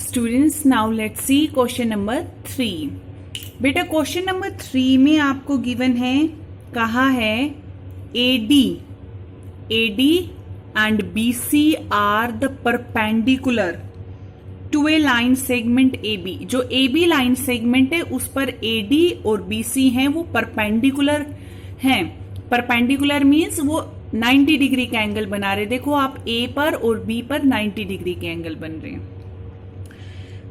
Students now let's see question number 3। बेटा question number 3 में आपको गिवन है, कहा है AD and BC are the perpendicular to a line segment AB। जो AB लाइन सेगमेंट है उस पर AD और BC हैं, वो परपेंडिकुलर हैं। परपेंडिकुलर मीन्स वो 90 डिग्री का एंगल बना रहे। देखो आप A पर और B पर 90 डिग्री के एंगल बन रहे हैं।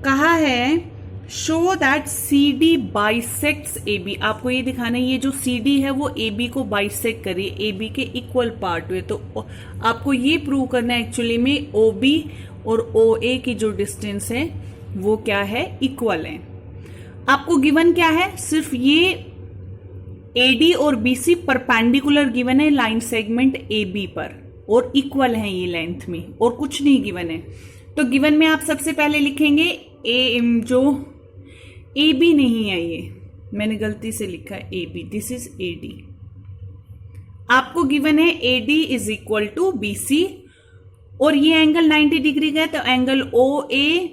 कहा है show that CD bisects AB। आपको ये दिखाना है ये जो CD है वो AB को बाइसेक्ट करिए, AB के इक्वल पार्ट हुए। तो आपको ये प्रूव करना है एक्चुअली में OB और OA की जो डिस्टेंस है वो क्या है, इक्वल है। आपको गिवन क्या है, सिर्फ ये AD और BC परपेंडिकुलर गिवन है लाइन सेगमेंट AB पर और इक्वल है ये लेंथ में, और कुछ नहीं गिवन है। तो गिवन में आप सबसे पहले लिखेंगे जो AB नहीं है, ये मैंने गलती से लिखा है AB, दिस इज AD। आपको गिवन है AD is equal to BC और ये एंगल 90 डिग्री का है, तो एंगल OA,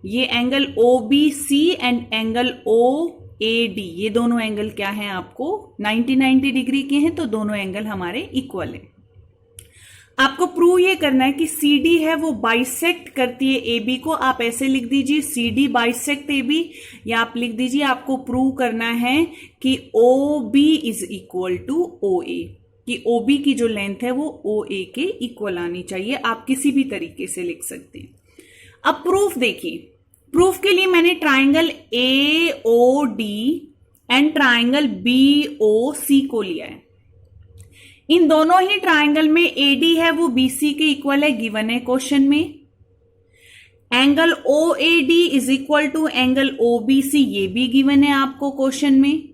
ये angle OBC and angle OAD, ये दोनों एंगल क्या हैं, आपको 90 डिग्री के हैं, तो दोनों एंगल हमारे इक्वल है। आपको प्रूव ये करना है कि CD है वो बाइसेक्ट करती है AB को। आप ऐसे लिख दीजिए CD बाइसेक्ट AB, या आप लिख दीजिए आपको प्रूव करना है कि OB is equal to OA, कि OB की जो लेंथ है वो OA के इक्वल आनी चाहिए। आप किसी भी तरीके से लिख सकते हैं। अब प्रूफ देखिए, प्रूफ के लिए मैंने triangle AOD and triangle BOC को लिया है। इन दोनों ही ट्राइंगल में AD है वो BC के इक्वल है, गिवन है क्वेश्चन में। Angle OAD is equal to angle OBC, ये भी गिवन है आपको क्वेश्चन में।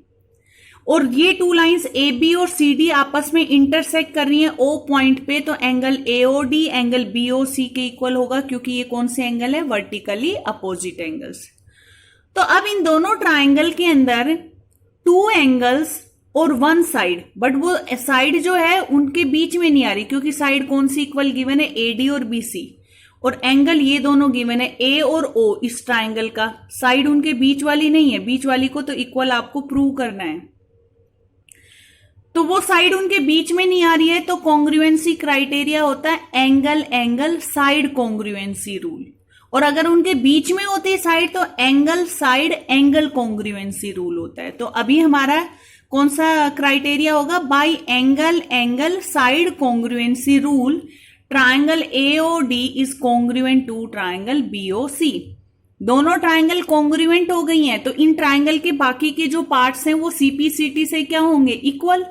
और ये टू लाइंस AB और CD आपस में इंटरसेक्ट कर रही हैं O पॉइंट पे, तो एंगल AOD एंगल BOC के इक्वल होगा, क्योंकि ये कौन से एंगल है, वर्टिकली अपोजिट एंगल्स। तो अब इन दोनों ट्राइंगल के अंदर टू एंगल्स और वन साइड, बट वो साइड जो है उनके बीच में नहीं आ रही, क्योंकि साइड कौन सी इक्वल गिवन है, AD और BC, और एंगल ये दोनों गिवन है A और O। इस ट्राइंगल का साइड उनके बीच वाली नहीं है, बीच वाली को तो इक्वल आपको प्रूव करना है। तो वो साइड उनके बीच में नहीं आ रही है, तो कॉन्ग्रुएंसी क्राइटेरिया होता है angle angle side congruency rule, और अगर उनके बीच में होती है साइड तो angle side angle congruency rule होता है। तो अभी हमारा कौन सा क्राइटेरिया होगा, by angle angle side congruency rule triangle AOD is congruent to triangle BOC। दोनों ट्राइंगल कॉन्ग्रुएंट हो गई हैं, तो इन ट्राइंगल के बाकी के जो पार्ट्स हैं वो CPCT से क्या होंगे, इक्वल।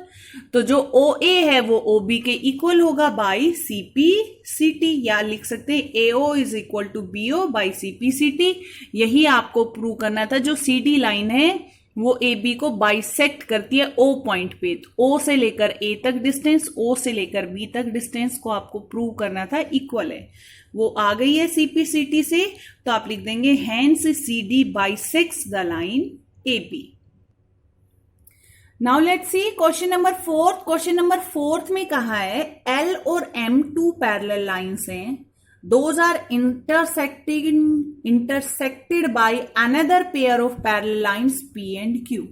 तो जो OA है वो OB के इक्वल होगा बाय CPCT, या लिख सकते हैं AO is equal to BO by CPCT। यही आपको प्रूव करना था। जो CD लाइन है वो AB को बाइसेक्ट करती है O पॉइंट पे, तो O से लेकर A तक डिस्टेंस, O से लेकर B तक डिस्टेंस को आपको प्रूव करना था इक्वल है। वो आ गई है CPCT से, तो आप लिख देंगे hence CD bisects the line AB। Now let's see question number 4। Question number 4 में कहा है L और M टू पैरेलल लाइंस हैं, those are intersected by another pair of parallel lines P and Q।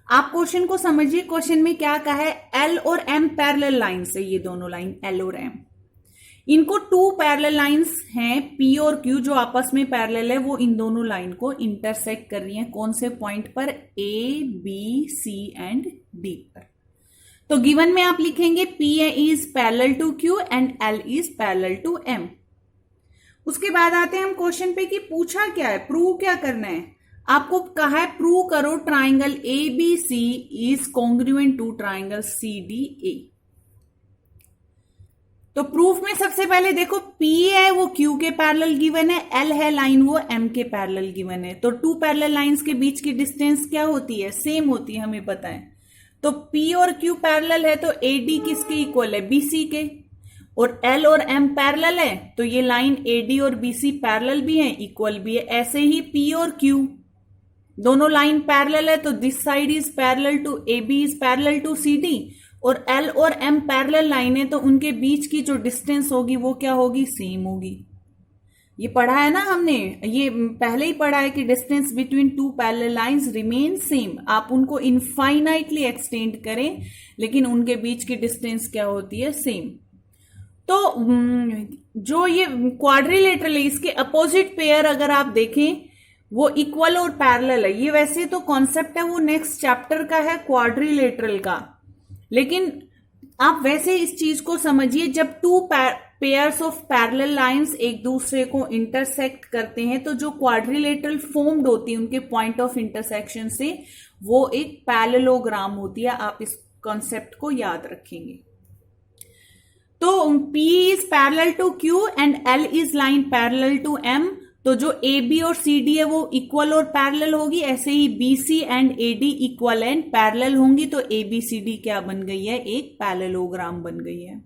आप क्वेश्चन को समझिए। Question में क्या कहा है, L और M पैरेलल लाइंस है, ये दोनों लाइन L और M, इनको टू पैरेलल लाइंस हैं P और Q जो आपस में पैरेलल है, वो इन दोनों लाइन को इंटरसेक्ट कर रही हैं कौन से पॉइंट पर, A B C and D पर। तो गिवन में आप लिखेंगे P is parallel to Q and L is parallel to M। उसके बाद आते हैं हम क्वेश्चन पे कि पूछा क्या है, प्रूव क्या करना है। आपको कहा है प्रूव करो triangle ABC is congruent to triangle CDA। तो प्रूफ में सबसे पहले देखो P है वो Q के पैरेलल गिवन है, L है लाइन वो M के पैरेलल गिवन है। तो टू पैरेलल लाइंस के बीच की डिस्टेंस क्या होती है, सेम होती है, हमें पता है। तो P और Q पैरेलल है, तो AD किसके इक्वल है, BC के, और L और M पैरेलल है, तो ये लाइन AD और BC पैरेलल भी है, इक्वल भी है। ऐसे ही P और Q दोनों लाइन पैरेलल है, तो this side is parallel to AB is parallel to CD, और L और M पैरेलल लाइन है, तो उनके बीच की जो डिस्टेंस होगी वो क्या होगी, सेम होगी। ये पढ़ा है ना हमने, ये पहले ही पढ़ा है कि distance between two parallel lines remain same. आप उनको इनफाइनाइटली एक्सटेंड करें लेकिन उनके बीच की डिस्टेंस क्या होती है, सेम। तो जो ये क्वाड्रिलेटरल है, इसके अपोजिट पेयर अगर आप देखें वो इक्वल और पैरेलल है। ये वैसे तो कॉन्सेप्ट है वो नेक्स्ट चैप्टर का है क्वाड्रिलेटरल का, लेकिन आप वैसे इस चीज को समझिए, जब two pairs of parallel lines एक दूसरे को इंटरसेक्ट करते हैं तो जो क्वाड्रिलेटरल फॉर्म्ड होती है उनके पॉइंट ऑफ इंटरसेक्शन से, वो एक पैरेललोग्राम होती है। आप इस कॉन्सेप्ट को याद रखेंगे। तो P is parallel to Q and L is line parallel to M। तो जो AB और CD है वो इक्वल और पैरेलल होगी, ऐसे ही BC and AD equal and parallel होंगी। तो ABCD क्या बन गई है, एक पैरेललोग्राम बन गई है।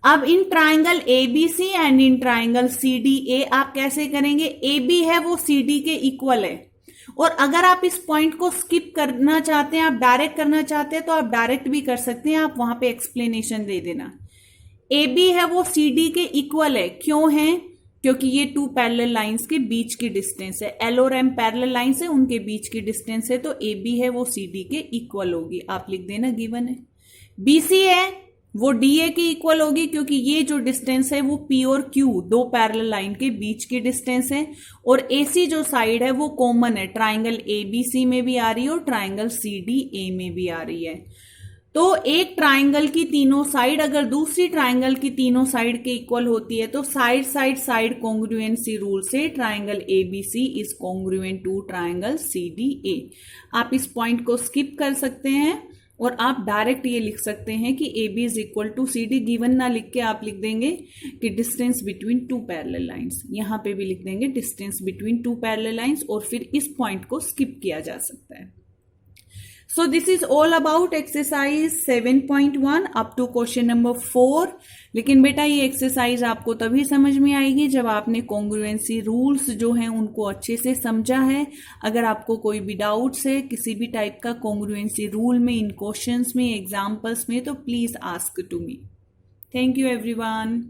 अब in triangle ABC and in triangle CDA आप कैसे करेंगे, AB है वो CD के इक्वल है, और अगर आप इस पॉइंट को स्किप करना चाहते हैं, आप डायरेक्ट करना चाहते हैं तो आप डायरेक्ट भी कर सकते हैं, आप वहां पे एक्सप्लेनेशन दे देना। AB है वो CD के इक्वल है, क्यों है, क्योंकि ये टू पैरेलल लाइंस के बीच की डिस्टेंस है, L और M पैरेलल लाइंस है, उनके बीच की डिस्टेंस है, तो AB है वो CD के इक्वल होगी। आप लिख देना, गिवन है। BC है वो DA के इक्वल होगी, क्योंकि ये जो डिस्टेंस है वो P और Q दो पैरेलल लाइन के बीच की डिस्टेंस है, और AC जो साइड है वो कॉमन है, ट्राइंगल ABC में भी आ रही है और ट्राइंगल CDA में भी आ रही है। तो एक ट्राइंगल की तीनों साइड अगर दूसरी ट्राइंगल की तीनों साइड के इक्वल होती है तो side side side congruency rule से triangle ABC is congruent to triangle CDA। आप इस पॉइंट को स्किप कर सकते हैं और आप डायरेक्ट ये लिख सकते हैं कि AB is equal to CD। Given ना लिख के आप लिख देंगे कि distance between two parallel lines, यहां पे भी लिख देंगे distance between two parallel lines, और फिर इस पॉइंट को स्किप किया जा सकता है। So this is all about exercise 7.1 up to question number 4। लेकिन बेटा ये एक्सरसाइज आपको तभी समझ में आएगी जब आपने कॉन्ग्रुएंसी रूल्स जो हैं उनको अच्छे से समझा है। अगर आपको कोई भी डाउट्स है किसी भी टाइप का कॉन्ग्रुएंसी रूल में, इन क्वेश्चंस में, एग्जाम्पल्स में, तो please ask to me. Thank you everyone.